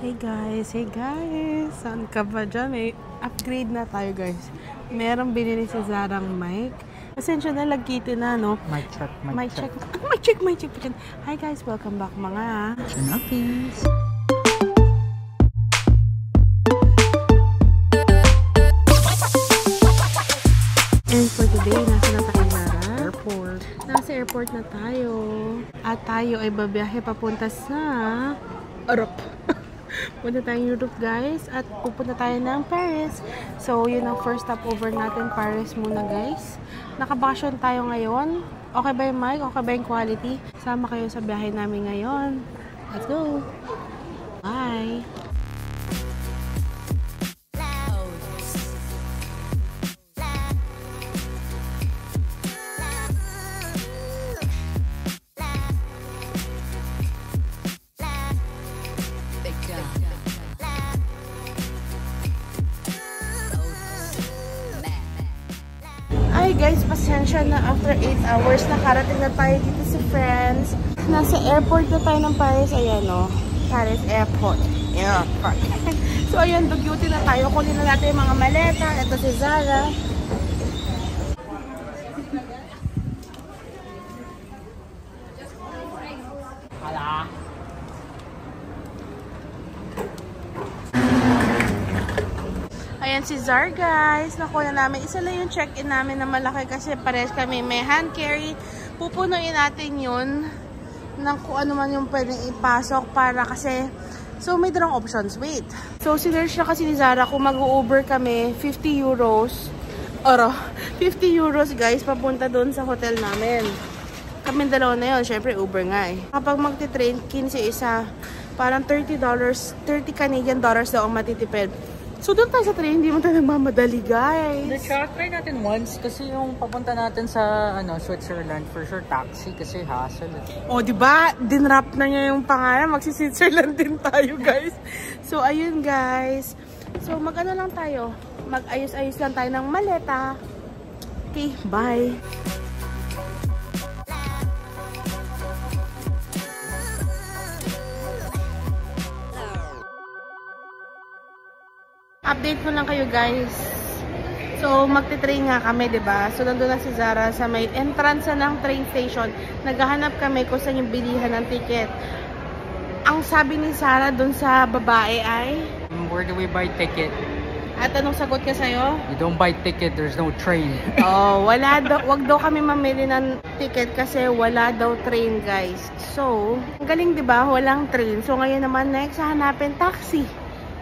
Hey guys! Saan ka ba dyan? May upgrade na tayo guys. Merong binili si Zarang mic. Pasensya na, lagkitin na, no? Mic check. Mic check. Hi guys! Welcome back mga Chinappies! And for today, nasa na tayo, Zara? Airport. Nasa airport na tayo. At tayo ay babiyahe papunta sa Europe. Punta tayong Europe guys. At pupunta tayo ng Paris. So, yun ang first stopover natin. Paris muna guys. Nakabakasyon tayo ngayon. Okay ba yung mic? Okay ba yung quality? Sama kayo sa biyahe namin ngayon. Let's go! Bye! Ay guys, pasensya na, after 8 hours nakarating na tayo dito sa France. Nasa airport na tayo ng Paris. Ayan o, Paris Airport. So ayan, duty na tayo. Kunin na natin yung mga maleta. Ito si Zara. Ayan si Zar guys. Nakuha namin. Isa lang yung check-in namin na malaki kasi pares kami may hand carry. Pupunuin natin yun ng kung ano man yung pwedeng ipasok para kasi so may dalawang options. Wait. So sinerge na kasi ni Zara kung mag-Uber kami 50 euros. Oro, 50 euros guys papunta doon sa hotel namin. Kami dalawa na yun. Syempre Uber nga eh. Kapag magti-train 15 isa, parang $30, 30 Canadian dollars daw ang matitipid. So, doon tayo sa train, hindi mo tayo nagmamadali, guys. Try natin once kasi yung papunta natin sa Switzerland, for sure taxi kasi hassle. O, diba? Dinrap na niya yung pangalan. Magsi-Switzerland din tayo, guys. So, ayun, guys. So, mag-ano lang tayo. Mag-ayos-ayos lang tayo ng maleta. Okay, bye. Update ko lang kayo guys. So magte-train nga kami, 'di ba? So nandoon na si Zara sa may entrance ng train station. Naghahanap kami kung saan yung bilihan ng ticket. Ang sabi ni Zara doon sa babae ay, Where do we buy ticket? at anong sagot ka sa'yo? You don't buy ticket, there's no train. Oh, wag daw kami mamili ng ticket kasi wala daw train, guys. So, ang galing 'di ba? Walang train. So ngayon naman next hahanapin taxi.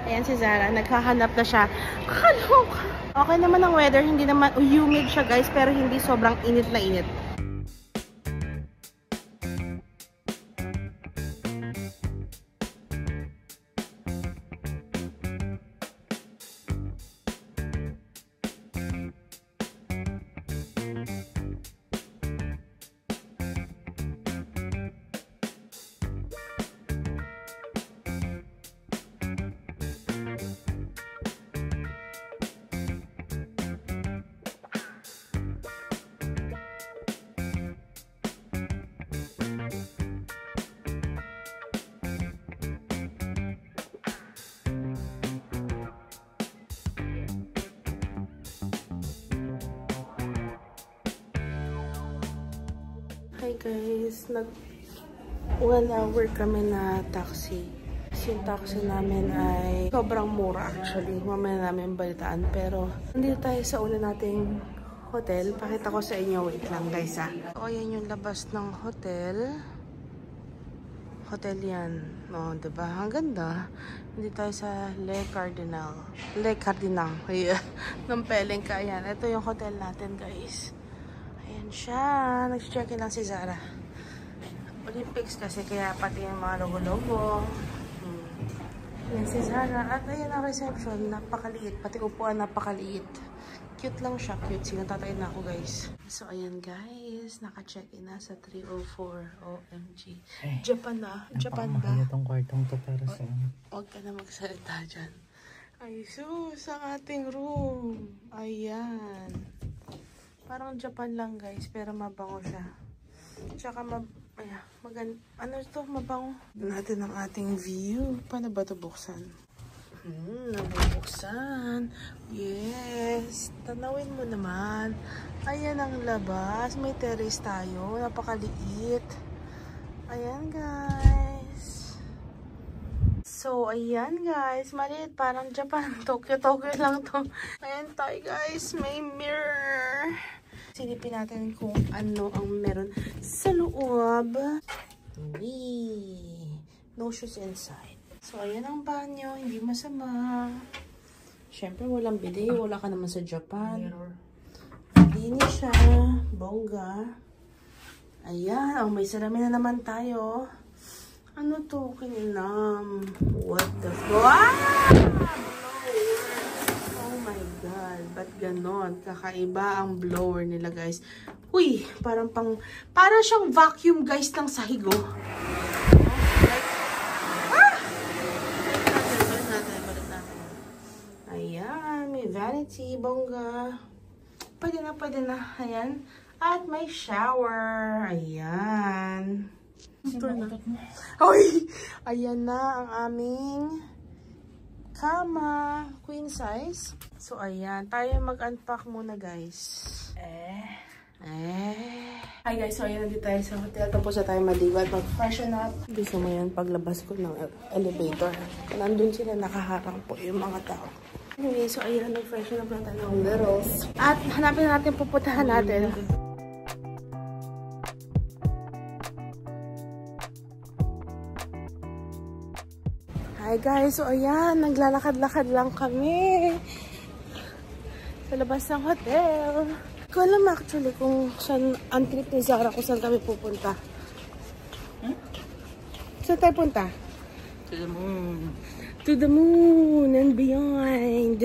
Ayan si Zara, naghahanap na siya. Kaloka! Okay naman ang weather, hindi naman humid siya guys, pero hindi sobrang init na init. Hi guys, nag 1 hour kami na taxi. Kasi yung taxi namin ay sobrang mura actually. Mamaya namin balitaan. Pero nandito tayo sa una nating hotel. Pakita ko sa inyo. Wait lang guys ha. O yan yung labas ng hotel. Hotel yan. O diba? Ang ganda. Nandito tayo sa Le Cardinal. Yeah. Ng Pelenka. Ayan. Ito yung hotel natin guys. Ayan siya. Nag-check-in lang si Zara. Olympics kasi kaya pati yung mga logo-logo. Ayan si Zara. At ayan ang reception. Napakaliit. Pati upuan napakaliit. Cute lang siya. Cute. Tatay na ako guys. So ayan guys. Naka-check-in na sa 304. OMG. Hey, Japan na. Japan ba? Napaka itong kwartong to para sa... Huwag ka na magsalita dyan. Ay sus. Ang ating room. Ayan. Parang Japan lang guys, pero mabango siya. Tsaka Ayan, ano ito? Mabango. Natin ang ating view. Paano ba ito buksan? Nabubuksan. Yes. Tanawin mo naman. Ayan ang labas. May terrace tayo. Napakaliit. Ayan, guys. So, ayan, guys. Maliit. Parang Japan. Tokyo lang to. Ayan tayo, guys. May mirror. Silipin natin kung ano ang meron sa loob. No shoes inside. So, ayan ang banyo. Hindi masama. Siyempre, walang bili. Wala ka naman sa Japan. Linis siya. Bongga. Ayan. Oh, may salamin na naman tayo. Ano to? Kininam. What the fuck? Oh my God. Ba't ganon? Kakaiba ang blower nila, guys. Uy! Parang siyang vacuum, guys, ng sahigo. Balik natin. Ayan. May vanity. Bongga. Pwede na. Ayan. At may shower. Ayan. Hoy! Ayan na ang aming kama. Queen size. So, ayan. Tayo mag-unpack muna, guys. Hi, guys. So, ayan. Nandito tayo sa hotel. Tapos na tayo maligo at mag-freshen up. Gusto mo yan paglabas ko ng elevator. Nandun sila nakaharang po yung mga tao. Anyway, so, ayan. Nag-freshen up na tayo ng littles. At hanapin natin pupuntahan natin. Hi guys, so ayan, naglalakad-lakad lang kami sa labas ng hotel. Hindi ko alam actually kung saan ang trip ni Zara, kung saan kami pupunta. Saan tayo punta? To the moon. To the moon and beyond.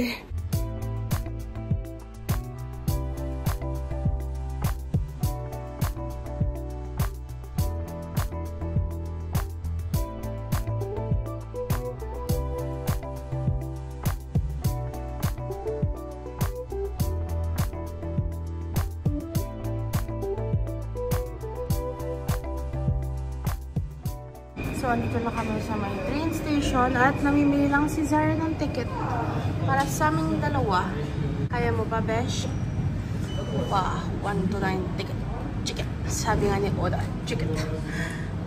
So, andito na kami sa may train station at namimili lang si Zara ng ticket para sa aming dalawa. Kaya mo ba, Besh? 129 ticket. Sabi nga ni Oda, ticket.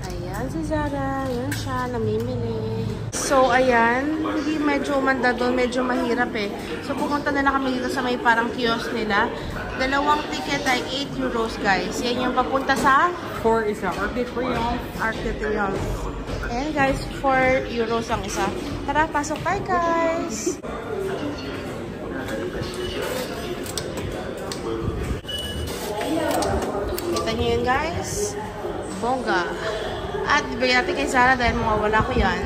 Ayan si Zara. Ayan siya, namimili. So, ayan. Hindi medyo umanda doon. Medyo mahirap eh. So, pupunta na kami dito sa may parang kiosk nila. Dalawang ticket ay 8 euros, guys. Yan yung papunta sa 4 isa. Arc de Triomphe. Ayan, guys. 4 euros ang isa. Tara, pasok tayo, guys. Kita nyo yun, guys. Bongga. At ibigay natin kay Zara dahil mawawala ko yan.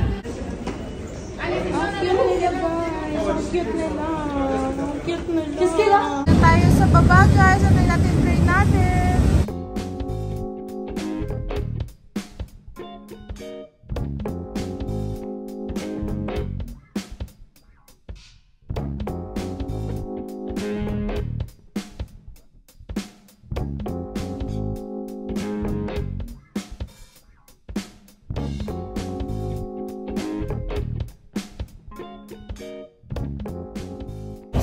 Ang cute nila, guys. Ang cute nila. Ang cute nila. Tayo sa baba, guys. At natin train natin.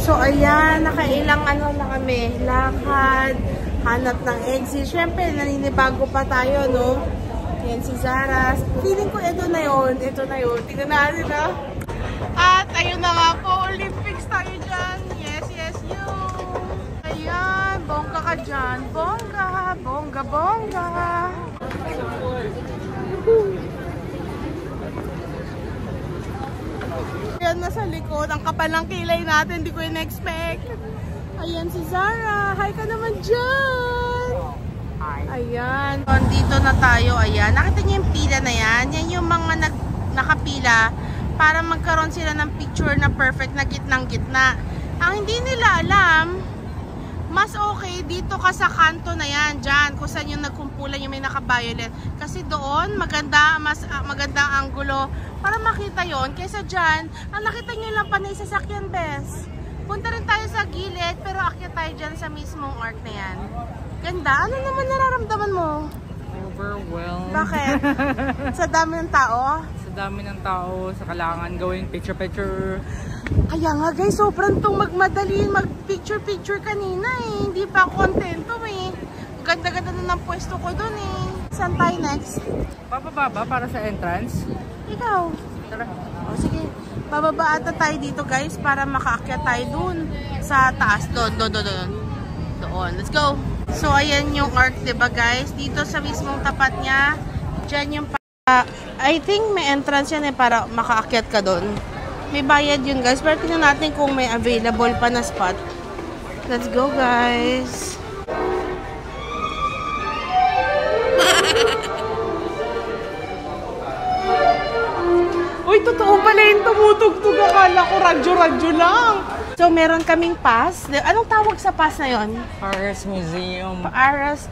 So, ayan, nakailang ano na kami, lakad, hanap ng exit. Siyempre, naninibago pa tayo, no? Ayan si Zara. Feeling ko, ito na yun. Tingnan natin, ha? At, ayun na nga po, Olympics tayo dyan. Yes, you. Ayan, bongga ka dyan. Bongga. Ayan, nasa likod. Ang kapal ng kilay natin. Hindi ko in-expect. Ayan si Zara. Hi ka naman dyan. Hi. Ayan. Dito na tayo. Ayan. Nakita niyo yung pila na yan? Yan yung mga nakapila para magkaroon sila ng picture na perfect na gitnang-gitna. Ang hindi nila alam, mas okay dito ka sa kanto na yan. Dyan. Kung saan yung nagkumpulan yung may naka-violet. Kasi doon, mas maganda ang angulo para makita yon. Kaysa dyan, ang nakita nyo lang panay sasakyan, bes. Punta rin tayo sa gilid, pero akyat tayo dyan sa mismong arc na yan. Ganda. Ano naman nararamdaman mo? overwhelmed. Bakit? Sa dami ng tao? Sa dami ng tao, sa kailangan gawing picture-picture. Kaya nga guys, sobrang tong magmadali, mag-picture-picture kanina eh. Hindi pa ako kontento eh. Ganda-ganda na ng pwesto ko dun eh. Saan tayo next? Bababa ba para sa entrance? Ikaw. Tara. O sige, bababa ata tayo dito guys para makaakyat tayo dun sa taas. Doon. Let's go. So ayan yung arc, diba guys? Dito sa mismong tapat niya, dyan yung I think may entrance yan eh para makaakyat ka doon. May bayad yun guys. Pero tingnan natin kung may available pa na spot. Let's go guys. Uy, totoo pala yung tumutugtog. Akala ko radyo-radyo lang. So, meron kaming pass. Anong tawag sa pass na yon? Paris Museum.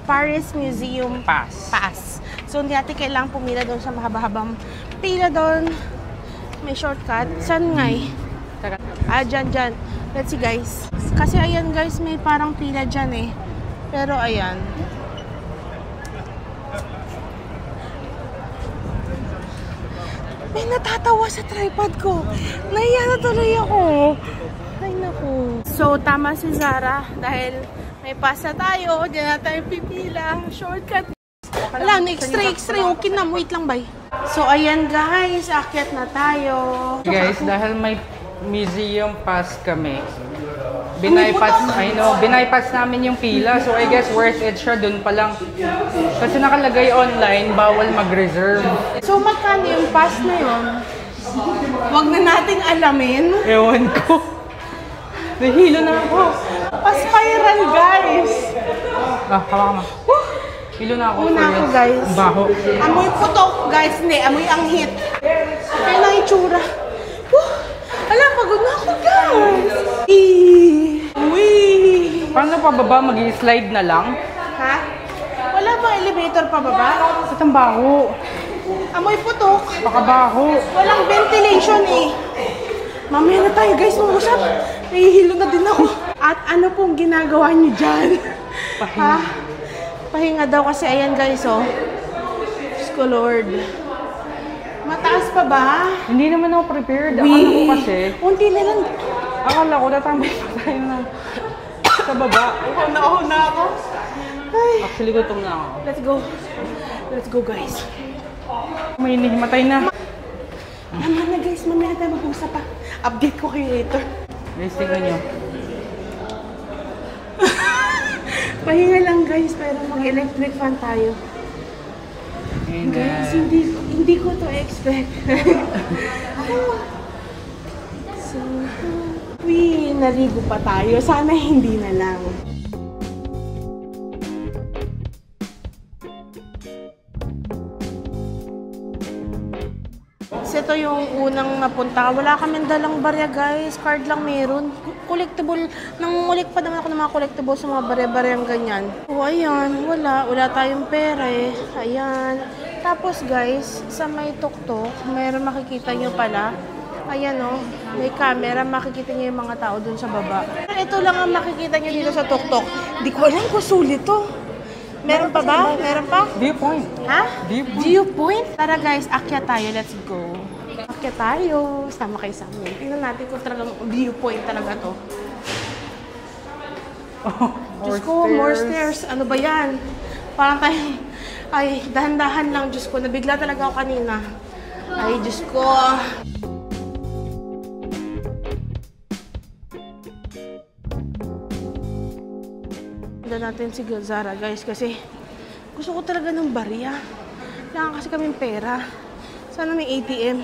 Paris Museum Pass. So, hindi natin kailangang pumila doon sa mahaba-habang pila doon. May shortcut. Saan nga eh? Dyan. Let's see guys. Kasi ayan guys, may parang pila dyan eh. Pero ayan. May natatawa sa tripod ko. Nahiya na tuloy ako. Ay naku. So tama si Zara dahil may pass na tayo. Diyan na tayo pipila. Shortcut. Wala, extra. Okay na. Wait lang, bye. So ayan guys, akyat na tayo. Guys, dahil may museum pass kami, binaypass namin yung pila. So I guess worth it siya dun pa lang. Kasi nakalagay online, bawal mag-reserve. So magkano yung pass na yun? Huwag na nating alamin. Ewan ko. Nahilo na ako. Pa-spiral guys. Hawa ka. Hilo na ako. Una ako guys. Baho. Amoy putok guys. Hindi, amoy anghit. Kaya lang itsura. Ala, pagod na ako guys. Paano pababa? Mag-i-slide na lang? Ha? Wala bang elevator pababa? Sa tambaho. Amoy putok. Pakabaho. Walang ventilation eh. Mamaya na tayo guys, mag-usap. Nahihilo na din ako. At ano pong ginagawa niyo dyan? Pahinga. Ha? Pahinga daw kasi ayan guys oh. Diyos ko Lord. Mataas pa ba? Hindi naman ako prepared. Akala ko kasi. Unti na lang. Akala ko tatambay pa tayo na sa baba. Ako na ako. Ay. Actually, gutom na ako. Let's go guys. May hinihimatay na. Naman na guys, mamaya na tayo mag-usap pa. Update ko kayo later. Guys, tingnan nyo. Pahinga lang guys, pero mag-electric fan tayo. And, guys, hindi ko to expect. So, naligo pa tayo. Sana hindi na lang. Ito yung unang napunta. Wala kaming dalang barya guys. Card lang meron. Collectible. Nangungulik pa naman ako ng mga collectible sa mga barya-baryang ganyan. O ayan. Wala tayong pera eh. Ayan. Tapos guys, sa may tuktok, meron makikita nyo pala. Ayan o. May camera. Makikita nyo yung mga tao dun sa baba. Ito lang ang makikita nyo dito sa tuktok. Hindi ko alam kung sulit to. Meron pa ba? Meron pa? Viewpoint. Ha? Viewpoint? Tara guys, akyat tayo. Let's go. Akyat tayo. Sama kayo sa amin. Tingnan natin kung talagang viewpoint talaga to. Diyos ko, more stairs. Ano ba yan? Parang tayo, ay, dahan-dahan lang. Diyos ko, nabigla talaga ako kanina. Ay, Diyos ko. Natin si Zara guys kasi gusto ko talaga ng barya. Kailangan kasi kaming pera. Sana may ATM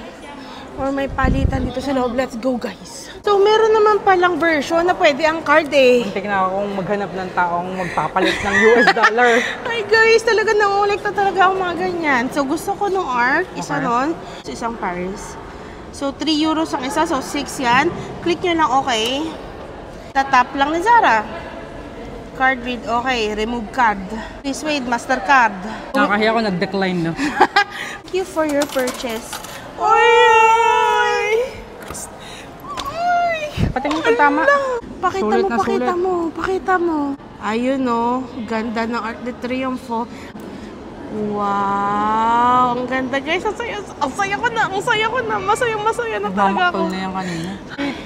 or may palitan dito sa loob. Let's go guys. So meron naman palang version na pwede ang card eh. Muntik na akong maghanap ng taong magpapalit ng US dollar. Ay guys, talaga nangulik na talaga ako mga ganyan. So gusto ko nung ARC, isa nun, so isang Paris. So 3 euros ang isa, so 6 yan. Click nyo lang okay. Tatap lang ni Zara. Card read, okay. Remove card. Please wait, MasterCard. Nakakahiya ako nag-decline, no? Thank you for your purchase. Oy! Patingin ka tama. Pakita mo. Ayun, no. Ganda ng Arc de Triunfo. Wow! Ang ganda guys. Ang saya ko na. Masaya na talaga ako. Mamakol na yan kanina.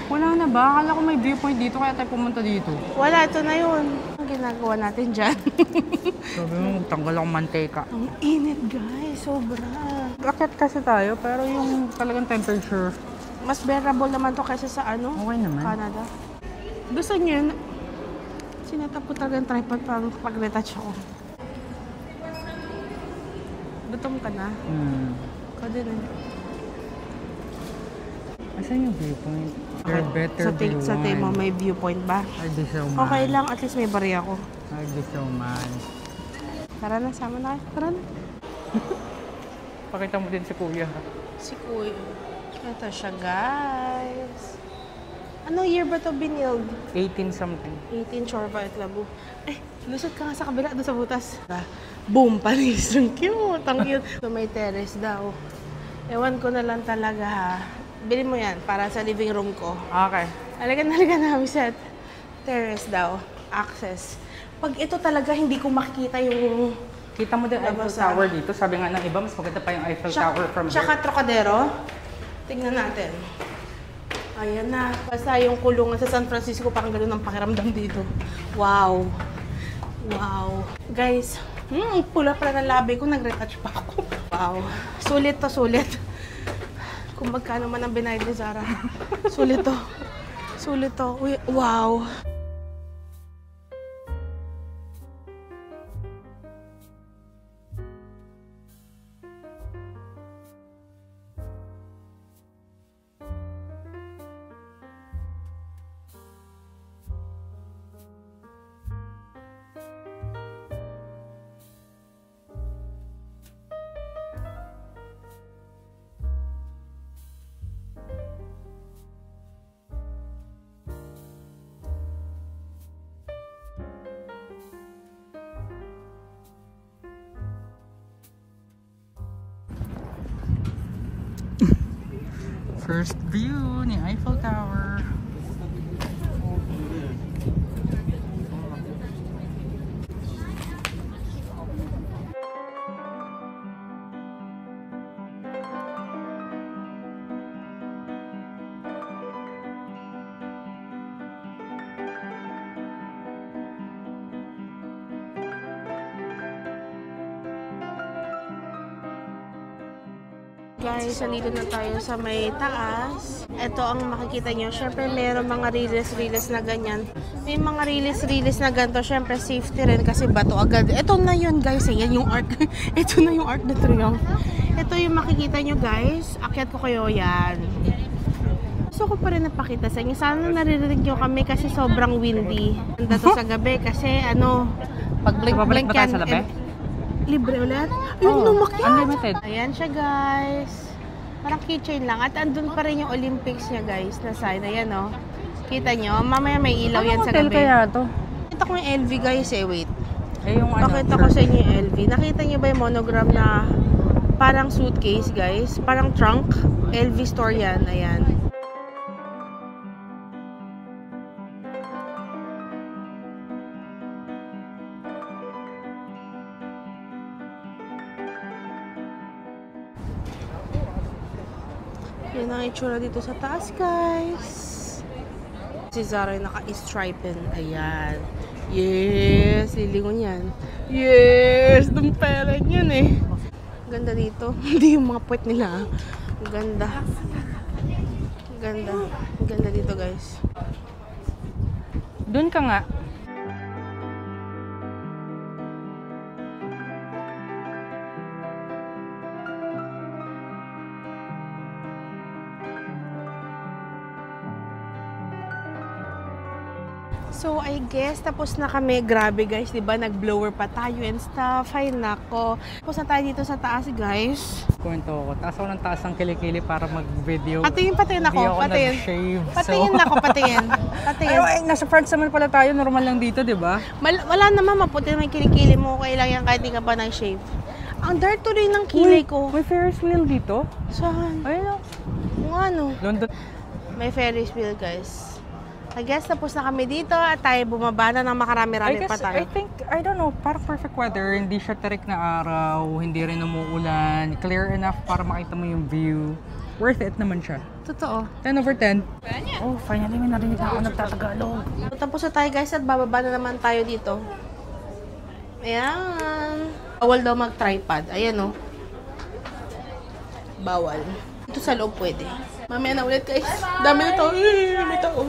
Wala na ba? Akala ko may viewpoint dito kaya tayo pumunta dito. Wala, ito na yun. Ang ginagawa natin dyan. Sabi mo, tanggal akong manteka. Ang init guys. Sobra. Akit kasi tayo pero yung talagang temperature. Mas bearable naman to kaysa sa ano? Okay naman. Canada. Gusto niyo yun? Sinatap ko talaga yung tripod para pag-retouch ako. Gutom ka na? Ikaw din eh. Asan yung viewpoint? You're better view Sa mo may viewpoint ba? I'd be so mad. Okay lang, at least may bariya ako. I'd be so mad. Tara na, sama na. Tara na. Pakita mo din si kuya. Si Kuya. Ito siya guys. Ano year ba ito binild? 18 something. 18 Chorba at Labu. Eh, lusot ka nga sa kabila doon sa butas. Boom! Panis. Ang cute! Ang cute. So, may terrace daw. Ewan ko na lang talaga ha. Bili mo yan para sa living room ko. Okay. Alagan namin sa terrace daw. Access. Pag ito talaga hindi ko makikita yung... Kita mo din Eiffel Tower dito. Sabi nga ng iba, mas maganda pa yung Eiffel Tower from here. Tsaka Trocadero. Tingnan natin. Ayan na. Basta yung kulungan sa San Francisco, parang gano'n ang pakiramdam dito. Wow. Wow. Guys, pula pala ng labi ko, nag-retouch pa ako. Wow. Sulit to, sulit. Kung magkano man ang binayad ni Zara. Sulit to. Sulit to. Uy, wow. First view ni Eiffel Tower. Guys, nandito na tayo sa may taas. Ito ang makikita nyo. Syempre, meron mga riles na ganyan. May mga riles na ganito. Syempre, safety rin kasi bato agad. Ito na yun, guys. Yan yung arc. Ito na yung Arc de Triomphe. Ito yung makikita nyo, guys. Akyat ko kayo yan. Gusto ko pa rin napakita sa inyo. Sana naririnig nyo kami kasi sobrang windy. Ganda to sa gabi kasi ano, pag blink yan. Sa labi? Libre ulit? Ayun, lumakyat! Unlimited. Ayan siya, guys. Parang keychain lang. At andun pa rin yung Olympics niya, guys, na sign. Ayan, oh. Kita nyo? Mamaya may ilaw yan sa gabi. Hotel kaya to? Nakita ko yung LV, guys, eh. Wait. Eh, yung ano? Pakita ko sa inyo yung LV. Nakita nyo ba yung monogram na parang suitcase, guys? Parang trunk. LV store yan. Ayan. Yan ang itsura dito sa taas, guys. Si Zara yung naka-stripen. Ayan. Yes! Lilingon yan. Yes! Dumpelen yan eh. Ganda dito. Hindi yung mga puwet nila. Ganda. Ganda. Ganda dito, guys. Doon ka nga. So, I guess, tapos na kami. Grabe, guys. Diba? Nag-blower pa tayo and stuff. Ay, nako. Tapos na tayo dito sa taas, guys. Kwento ako. Taas ako ng taas ng kilikili para mag-video. Patingin ako. Hindi ako Patingin. nag-shave. Patingin ako. Patingin. Ay, nasa France naman pala tayo. Normal lang dito, di ba? Wala naman. Maputi naman yung kilikili mo. Kailangan yan kahit di ka pa nag-shave. Ang dark tuloy ng kilay ko. May Ferris wheel dito? Saan? Ayun o. Kung ano? London. May Ferris wheel, guys. I guess tapos na kami dito at tayo bumaba na ng makarami-rami pa tayo. I don't know, parang perfect weather. Hindi siya tarik na araw, hindi rin umuulan. Clear enough para makita mo yung view. Worth it naman siya. Totoo. 10 over 10. Oh, finally may narinig na ako nagtatagalog. Tapos na tayo guys at bababa na naman tayo dito. Ayan. Bawal daw mag-tripod. Ayan o. Bawal. Dito sa loob pwede. Mamaya na ulit guys. Dami na tao. May tao.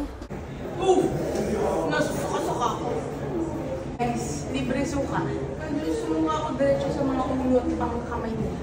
Nasuka-suka ako. Guys, libre suka. Hindi sumuka ako diretso sa mga umulot pang kamay nila.